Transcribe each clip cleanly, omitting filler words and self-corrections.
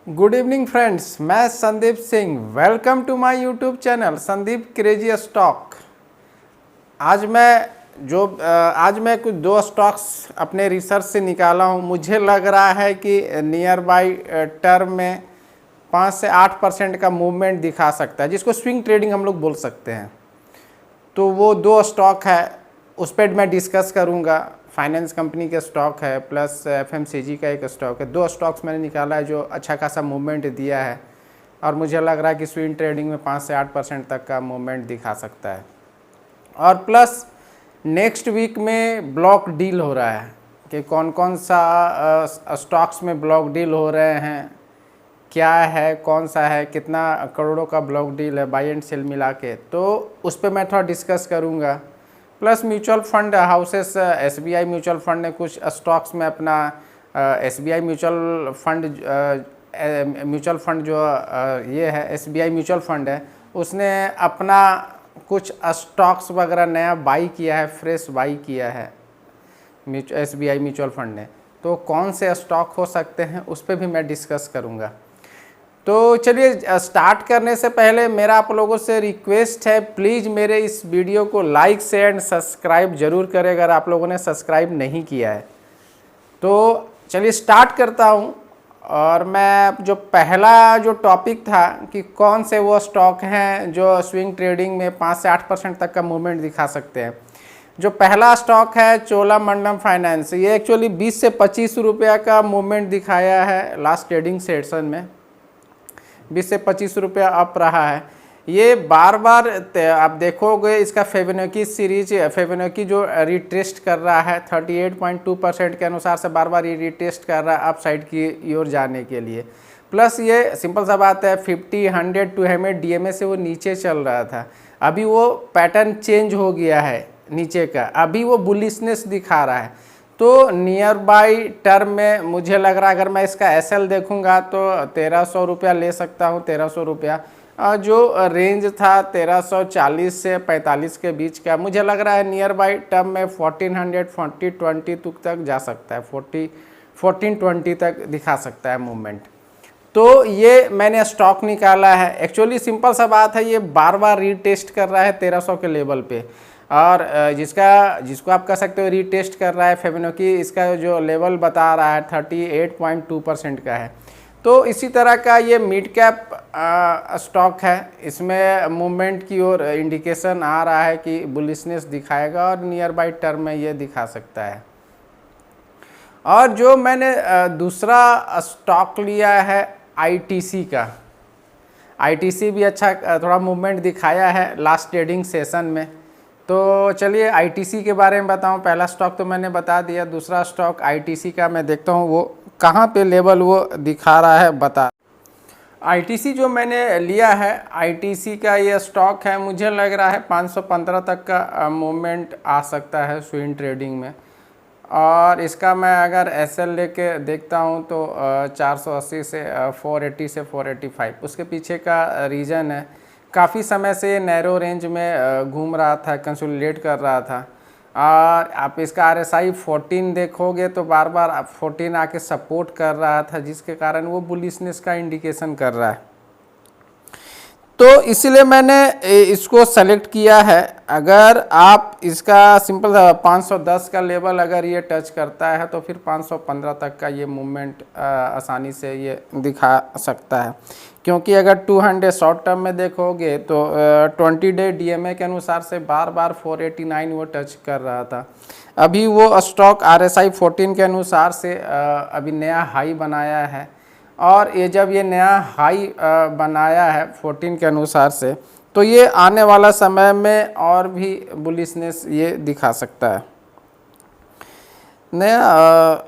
Good evening friends, मैं Sandeep Singh. Welcome to my YouTube channel Sandeep crazy stock. आज मैं कुछ दो स्टॉक्स अपने रिसर्च से निकाला हूं। मुझे लग रहा है कि नियर बाई टर्म में 5 से 8% का मूवमेंट दिखा सकता है, जिसको स्विंग ट्रेडिंग हम लोग बोल सकते हैं। तो वो दो स्टॉक है, उस पर मैं डिस्कस करूंगा। फाइनेंस कंपनी के स्टॉक है प्लस एफएमसीजी का एक स्टॉक है। दो स्टॉक्स मैंने निकाला है जो अच्छा खासा मूवमेंट दिया है और मुझे लग रहा है कि स्विंग ट्रेडिंग में 5 से 8% तक का मूवमेंट दिखा सकता है। और प्लस नेक्स्ट वीक में ब्लॉक डील हो रहा है कि कौन कौन सा स्टॉक्स में ब्लॉक डील हो रहे हैं, क्या है, कौन सा है, कितना करोड़ों का ब्लॉक डील है, बाई एंड सेल मिला के, तो उस पर मैं थोड़ा डिस्कस करूँगा। Plus mutual fund houses, SBI mutual fund ने कुछ स्टॉक्स में अपना एसबीआई म्यूचुअल फंड जो ये है एसबीआई म्यूचुअल फंड है, उसने अपना कुछ स्टॉक्स वगैरह नया बाई किया है, फ्रेश बाई किया है एसबीआई म्यूचुअल फंड ने। तो कौन से स्टॉक हो सकते हैं उस पर भी मैं डिस्कस करूँगा। तो चलिए, स्टार्ट करने से पहले मेरा आप लोगों से रिक्वेस्ट है, प्लीज़ मेरे इस वीडियो को लाइक शेयर एंड सब्सक्राइब जरूर करें अगर आप लोगों ने सब्सक्राइब नहीं किया है। तो चलिए स्टार्ट करता हूं। और मैं जो पहला जो टॉपिक था कि कौन से वो स्टॉक हैं जो स्विंग ट्रेडिंग में 5 से 8% तक का मूवमेंट दिखा सकते हैं। जो पहला स्टॉक है चोलामंडलम फाइनेंस, ये एक्चुअली 20 से 25 रुपया का मूवमेंट दिखाया है लास्ट ट्रेडिंग सेशन में। 20 से 25 रुपया अप रहा है। ये बार बार आप देखोगे इसका फेबोनाची जो रिटेस्ट कर रहा है 38.2% के अनुसार से बार बार ये रिटेस्ट कर रहा है अप साइड की ओर जाने के लिए। प्लस ये सिंपल सा बात है, 50, 100, 200 डीएमए से वो नीचे चल रहा था, अभी वो पैटर्न चेंज हो गया है नीचे का, अभी वो बुलिशनेस दिखा रहा है। तो नियर बाई टर्म में मुझे लग रहा है अगर मैं इसका एसएल देखूंगा तो 1300 रुपया ले सकता हूं। 1300 रुपया जो रेंज था 1340 से 45 के बीच का, मुझे लग रहा है नियर बाई टर्म में 1420 तक जा सकता है। 1420 तक दिखा सकता है मूवमेंट। तो ये मैंने स्टॉक निकाला है। एक्चुअली सिंपल सा बात है, ये बार बार रीटेस्ट कर रहा है 1300 के लेवल पे, और जिसको आप कह सकते हो रीटेस्ट कर रहा है फेबोनाची, इसका जो लेवल बता रहा है 38.2% का है। तो इसी तरह का ये मिड कैप स्टॉक है, इसमें मूवमेंट की ओर इंडिकेशन आ रहा है कि बुलिशनेस दिखाएगा और नियर बाई टर्म में ये दिखा सकता है। और जो मैंने दूसरा स्टॉक लिया है आईटीसी का, आईटीसी भी अच्छा थोड़ा मूवमेंट दिखाया है लास्ट ट्रेडिंग सेशन में। तो चलिए आईटीसी के बारे में बताऊं। पहला स्टॉक तो मैंने बता दिया, दूसरा स्टॉक आईटीसी का मैं देखता हूं वो कहां पे लेवल वो दिखा रहा है बता। आईटीसी जो मैंने लिया है, आईटीसी का ये स्टॉक है, मुझे लग रहा है 515 तक का मूवमेंट आ सकता है स्विंग ट्रेडिंग में। और इसका मैं अगर एसएल लेके देखता हूं तो 480 से 480 से 485 उसके पीछे का रीज़न है। काफ़ी समय से ये नैरो रेंज में घूम रहा था, कंसोलिडेट कर रहा था। और आप इसका आरएसआई 14 देखोगे तो बार बार 14 आके सपोर्ट कर रहा था, जिसके कारण वो बुलिशनेस का इंडिकेशन कर रहा है। तो इसीलिए मैंने इसको सेलेक्ट किया है। अगर आप इसका सिंपल 510 का लेवल अगर ये टच करता है तो फिर 515 तक का ये मूवमेंट आसानी से ये दिखा सकता है। क्योंकि अगर 200 शॉर्ट टर्म में देखोगे तो 20 डे डीएमए के अनुसार से बार बार 489 वो टच कर रहा था। अभी वो स्टॉक आरएसआई 14 के अनुसार से अभी नया हाई बनाया है, और ये जब ये नया हाई बनाया है 14 के अनुसार से, तो ये आने वाला समय में और भी बुलिशनेस ये दिखा सकता है। नया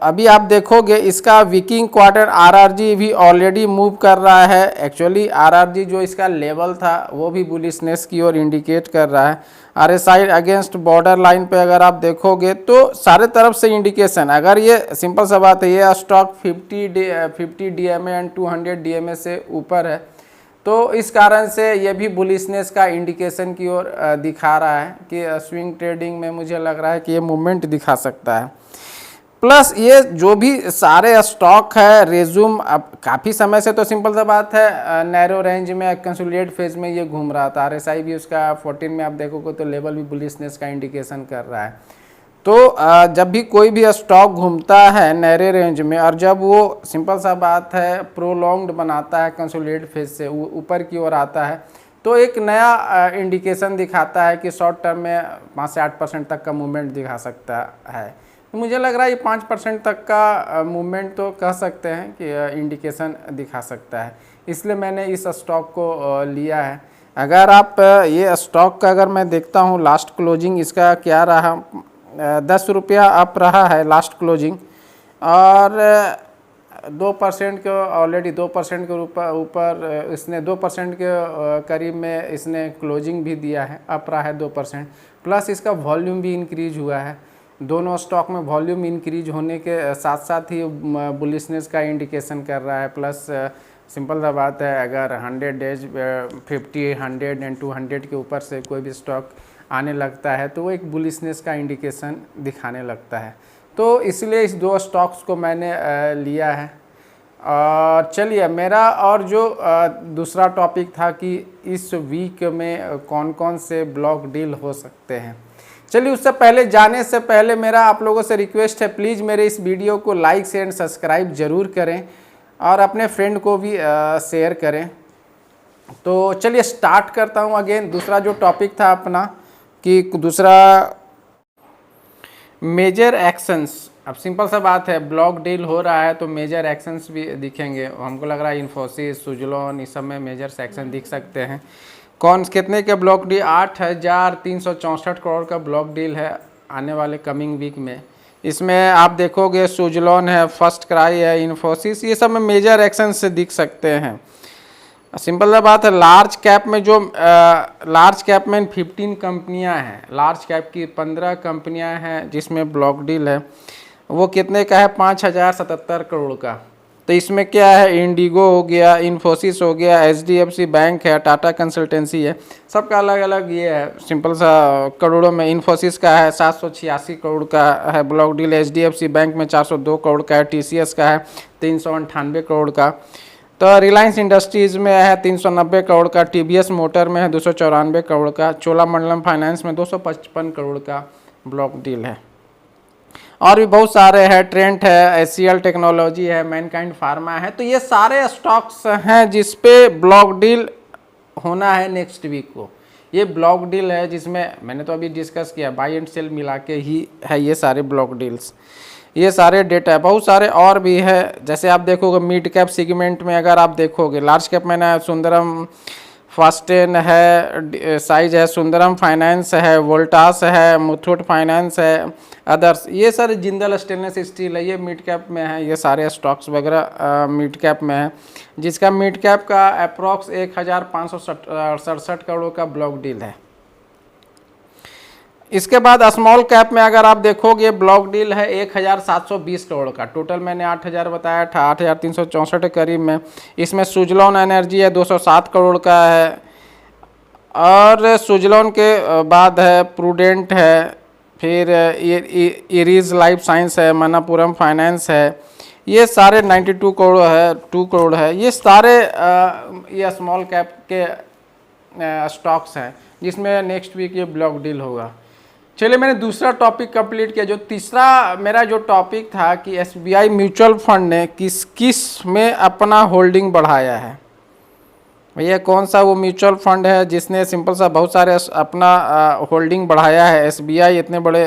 अभी आप देखोगे इसका वीकिंग क्वार्टर आरआरजी भी ऑलरेडी मूव कर रहा है। एक्चुअली आरआरजी जो इसका लेवल था वो भी बुलिशनेस की ओर इंडिकेट कर रहा है। आरएसआई अगेंस्ट बॉर्डर लाइन पे अगर आप देखोगे तो सारे तरफ से इंडिकेशन, अगर ये सिंपल सा बात है, ये स्टॉक 50 डीएमए एंड 200 डीएमए से ऊपर है, तो इस कारण से ये भी बुलिशनेस का इंडिकेशन की ओर दिखा रहा है कि स्विंग ट्रेडिंग में मुझे लग रहा है कि ये मूवमेंट दिखा सकता है। प्लस ये जो भी सारे स्टॉक है रेज्यूम, अब काफ़ी समय से तो सिंपल सा बात है नैरो रेंज में कंसोलिडेट फेज में ये घूम रहा था। RSI भी उसका 14 में आप देखोगे तो लेवल भी बुलिशनेस का इंडिकेशन कर रहा है। तो जब भी कोई भी स्टॉक घूमता है नैरे रेंज में और जब वो सिंपल सा बात है प्रोलॉन्ग्ड बनाता है कंसोलिडेट फेज से ऊपर की ओर आता है, तो एक नया इंडिकेशन दिखाता है कि शॉर्ट टर्म में 5 से 8% तक का मूवमेंट दिखा सकता है। तो मुझे लग रहा है ये 5% तक का मूवमेंट तो कह सकते हैं कि इंडिकेशन दिखा सकता है, इसलिए मैंने इस स्टॉक को लिया है। अगर आप ये स्टॉक का अगर मैं देखता हूँ लास्ट क्लोजिंग इसका क्या रहा, 10 रुपया अप रहा है लास्ट क्लोजिंग, और 2% के ऑलरेडी 2% के ऊपर इसने 2% के करीब में इसने क्लोजिंग भी दिया है, अप रहा है 2%। प्लस इसका वॉल्यूम भी इंक्रीज हुआ है। दोनों स्टॉक में वॉल्यूम इंक्रीज होने के साथ साथ ही बुलिशनेस का इंडिकेशन कर रहा है। प्लस सिंपल सा बात है, अगर 100 डेज 50, 100 एंड 200 के ऊपर से कोई भी स्टॉक आने लगता है तो वो एक बुलिशनेस का इंडिकेशन दिखाने लगता है। तो इसलिए इस 2 स्टॉक्स को मैंने लिया है। और चलिए, मेरा और जो दूसरा टॉपिक था कि इस वीक में कौन कौन से ब्लॉक डील हो सकते हैं। चलिए, उससे पहले जाने से पहले मेरा आप लोगों से रिक्वेस्ट है, प्लीज़ मेरे इस वीडियो को लाइक शेयर एंड सब्सक्राइब ज़रूर करें और अपने फ्रेंड को भी शेयर करें। तो चलिए स्टार्ट करता हूँ अगेन। दूसरा जो टॉपिक था अपना कि दूसरा मेजर एक्शंस। अब सिंपल सा बात है, ब्लॉक डील हो रहा है तो मेजर एक्शंस भी दिखेंगे। हमको लग रहा है इन्फोसिस, सुजलॉन, इस सब में मेजर एक्शन दिख सकते हैं। कौन कितने के ब्लॉक डील? 8,364 करोड़ का ब्लॉक डील है आने वाले कमिंग वीक में। इसमें आप देखोगे सुजलॉन है, फर्स्ट क्राई है, इन्फोसिस, ये सब में मेजर एक्शन से दिख सकते हैं। सिंपल सा बात है, लार्ज कैप में जो लार्ज कैप में 15 कंपनियां हैं, लार्ज कैप की 15 कंपनियां हैं जिसमें ब्लॉक डील है। वो कितने का है? 5,077 करोड़ का। तो इसमें क्या है, इंडिगो हो गया, इन्फोसिस हो गया, HDFC बैंक है, टाटा कंसल्टेंसी है, सबका अलग अलग ये है सिंपल सा करोड़ों में। इन्फोसिस का है 786 करोड़ का है ब्लॉक डील, HDFC बैंक में 402 करोड़ का है, TCS का है 398 करोड़ का, तो रिलायंस इंडस्ट्रीज़ में है 390 करोड़ का, TVS मोटर में है 294 करोड़ का, चोलामंडलम फाइनेंस में 255 करोड़ का ब्लॉक डील है। और भी बहुत सारे हैं, ट्रेंट है, HCL टेक्नोलॉजी है, मैनकाइंड फार्मा है। तो ये सारे स्टॉक्स हैं जिस पे ब्लॉक डील होना है नेक्स्ट वीक को। ये ब्लॉक डील है जिसमें मैंने तो अभी डिस्कस किया, बाई एंड सेल मिला के ही है ये सारे ब्लॉक डील्स। ये सारे डेटा है, बहुत सारे और भी है। जैसे आप देखोगे मिड कैप सेगमेंट में अगर आप देखोगे, लार्ज कैप में ना सुंदरम फास्टेन है, साइज है, सुंदरम फाइनेंस है, वोल्टास है, मुथूट फाइनेंस है, अदर्स, ये सारे जिंदल स्टेनलेस स्टील है, ये मिड कैप में है। ये सारे स्टॉक्स वगैरह मिड कैप में है, जिसका मिड कैप का अप्रॉक्स 1,567 करोड़ का ब्लॉक डील है। इसके बाद स्मॉल कैप में अगर आप देखोगे ब्लॉक डील है 1,720 करोड़ का। टोटल मैंने 8,000 बताया था, 8,364 के करीब में। इसमें सुजलॉन एनर्जी है 207 करोड़ का है, और सुजलॉन के बाद है प्रूडेंट है, फिर इरीज लाइफ साइंस है, मनापुरम फाइनेंस है, ये सारे 92 करोड़ है, 2 करोड़ है। ये सारे ये स्मॉल कैप के स्टॉक्स हैं जिसमें नेक्स्ट वीक ये ब्लॉक डील होगा। चलिए, मैंने दूसरा टॉपिक कंप्लीट किया। जो तीसरा मेरा जो टॉपिक था कि SBI म्यूचुअल फंड ने किस किस में अपना होल्डिंग बढ़ाया है। भैया कौन सा वो म्यूचुअल फंड है जिसने सिंपल सा बहुत सारे अपना होल्डिंग बढ़ाया है। SBI इतने बड़े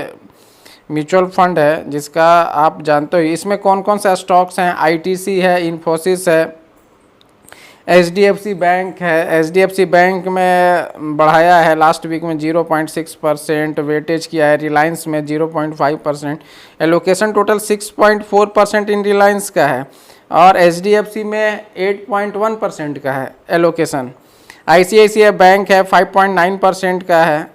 म्यूचुअल फंड है जिसका आप जानते हो। इसमें कौन कौन से स्टॉक्स हैं? ITC है, इन्फोसिस है, HDFC बैंक है। HDFC बैंक में बढ़ाया है लास्ट वीक में 0.6% वेटेज किया है, रिलायंस में 0.5%, एलोकेशन टोटल 6.4% इन रिलायंस का है, और HDFC में 8.1% का है एलोकेशन। ICICI बैंक है 5.9% का है।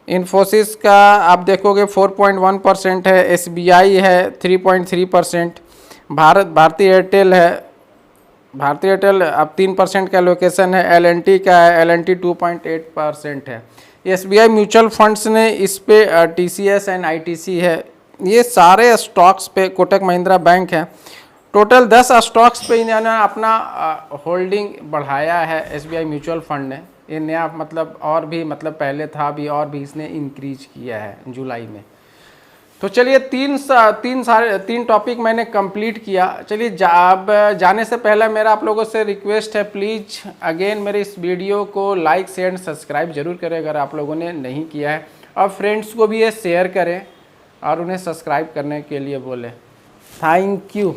इन्फोसिस का आप देखोगे 4.1% है, SBI है 3.3%, भारती एयरटेल है, भारतीय एयरटेल अब 3% का एलोकेशन है, L&T का है, L&T 2.8% है। SBI म्यूचुअल फंड्स ने इस पे TCS एंड ITC है ये सारे स्टॉक्स पे कोटक महिंद्रा बैंक है। टोटल 10 स्टॉक्स पे इन्होंने अपना होल्डिंग बढ़ाया है एसबीआई म्यूचुअल फंड ने। ये नया मतलब और भी मतलब पहले था अभी और भी इसने इंक्रीज किया है जुलाई में। तो चलिए तीन टॉपिक मैंने कंप्लीट किया। चलिए अब जाने से पहले मेरा आप लोगों से रिक्वेस्ट है, प्लीज़ अगेन मेरे इस वीडियो को लाइक शेयर एंड सब्सक्राइब जरूर करें अगर आप लोगों ने नहीं किया है, और फ्रेंड्स को भी ये शेयर करें और उन्हें सब्सक्राइब करने के लिए बोलें। Thank you.